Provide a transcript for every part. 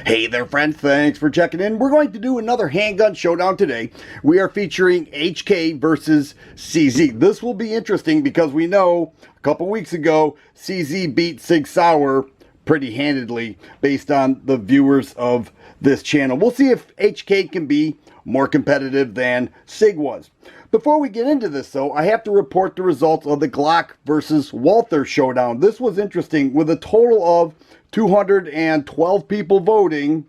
Hey there friends, thanks for checking in. We're going to do another handgun showdown today. We are featuring HK versus CZ. This will be interesting because we know a couple weeks ago CZ beat Sig Sauer pretty handedly based on the viewers of this channel. We'll see if HK can be more competitive than Sig was. Before we get into this though, I have to report the results of the Glock versus Walther showdown. This was interesting with a total of 212 people voting.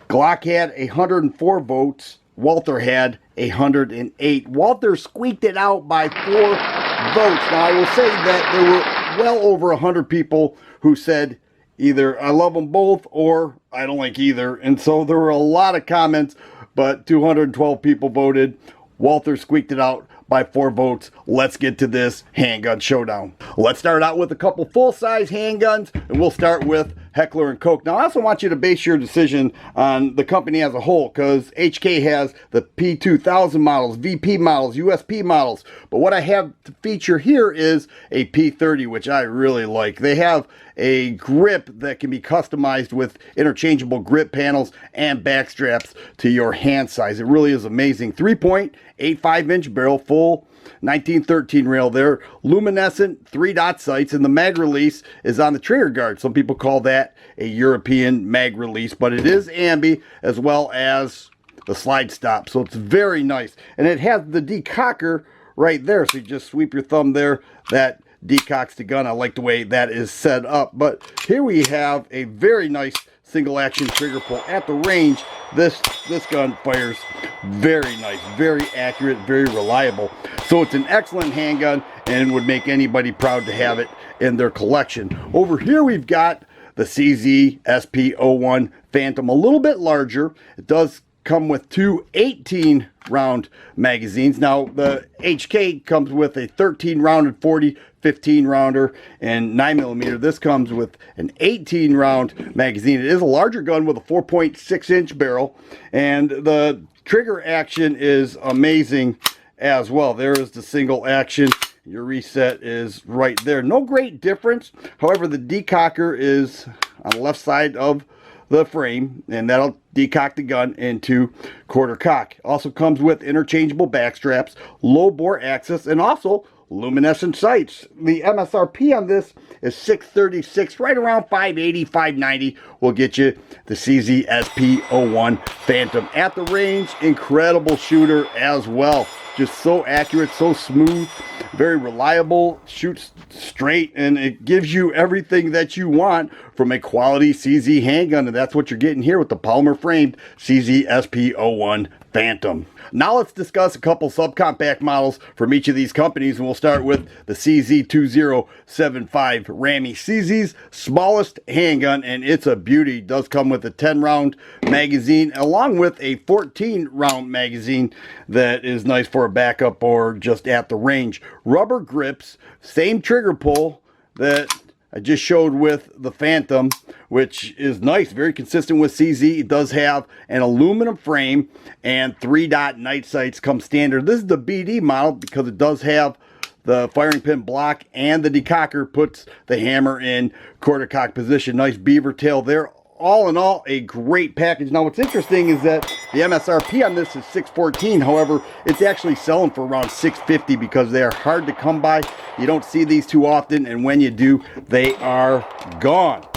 Glock had 104 votes. Walther had 108. Walther squeaked it out by 4 votes. Now I will say that there were well over 100 people who said either I love them both or I don't like either. And so there were a lot of comments, but 212 people voted. Walther squeaked it out by 4 votes. Let's get to this handgun showdown. Let's start out with a couple full-size handguns, and we'll start with Heckler Koch. Now, I also want you to base your decision on the company as a whole, because HK has the P2000 models, VP models, USP models. But what I have to feature here is a P30, which I really like. They have a grip that can be customized with interchangeable grip panels and back straps to your hand size. It really is amazing. 3.85-inch barrel, full 1913 rail there, luminescent 3-dot sights, and the mag release is on the trigger guard. Some people call that a European mag release, but it is ambi as well as the slide stop, so it's very nice. And it has the decocker right there, so you just sweep your thumb there, that decocks the gun. I like the way that is set up. But here we have a very nice single action trigger pull at the range. This gun fires very nice, very accurate, very reliable. So it's an excellent handgun and would make anybody proud to have it in their collection. Over here we've got the CZ-USA Phantom, a little bit larger. It does come with 2 18-round magazines. Now the HK comes with a 13-round and 40 15-rounder and 9mm. This comes with an 18-round magazine. It is a larger gun with a 4.6-inch barrel, and the trigger action is amazing as well. There is the single action. Your reset is right there. No great difference. However, the decocker is on the left side of the frame, and that'll decock the gun into quarter cock. Also comes with interchangeable back straps, low bore access, and also luminescent sights. The MSRP on this is $636, right around $580, $590 will get you the CZ-USA Phantom. At the range, incredible shooter as well. Just so accurate, so smooth, very reliable, shoots straight, and it gives you everything that you want from a quality CZ handgun, and that's what you're getting here with the polymer framed CZ-USA Phantom. Now let's discuss a couple subcompact models from each of these companies, and we'll start with the CZ-2075 RAMI. CZ's smallest handgun, and it's a beauty. It does come with a 10-round magazine along with a 14-round magazine that is nice for a backup or just at the range. Rubber grips, same trigger pull that I just showed with the Phantom, which is nice, very consistent with CZ. It does have an aluminum frame and 3-dot night sights come standard. This is the BD model because it does have the firing pin block, and the decocker puts the hammer in quarter cock position. Nice beaver tail there. All in all, a great package. Now what's interesting is that the MSRP on this is $614. However, it's actually selling for around $650 because they are hard to come by. You don't see these too often, and when you do, they are gone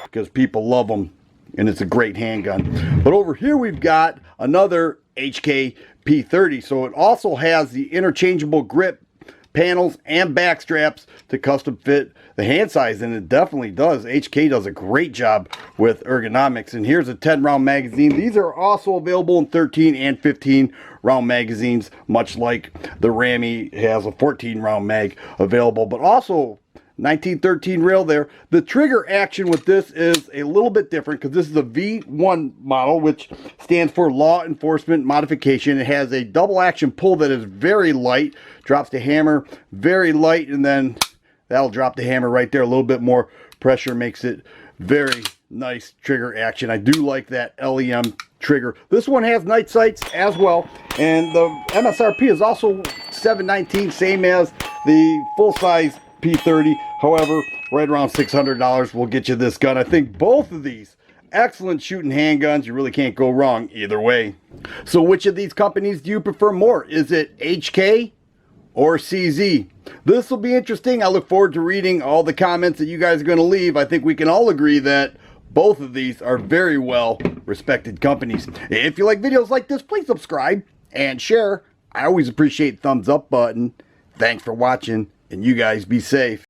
because people love them, and it's a great handgun. But over here we've got another HK P30. So it also has the interchangeable grip panels and back straps to custom fit the hand size, and it definitely does. HK does a great job with ergonomics. And here's a 10-round magazine. These are also available in 13 and 15-round magazines, much like the RAMI has a 14-round mag available, but also 1913 rail there. The trigger action with this is a little bit different because this is a V1 model, which stands for Law Enforcement Modification. It has a double action pull that is very light, drops the hammer very light, and then that'll drop the hammer right there. A little bit more pressure makes it very nice trigger action. I do like that LEM trigger. This one has night sights as well, and the MSRP is also $719, same as the full-size P30. However, right around $600 will get you this gun. I think both of these excellent shooting handguns. You really can't go wrong either way. So which of these companies do you prefer more? Is it HK or CZ? This will be interesting. I look forward to reading all the comments that you guys are going to leave. I think we can all agree that both of these are very well respected companies. If you like videos like this, please subscribe and share. I always appreciate thumbs up button. Thanks for watching, and you guys be safe.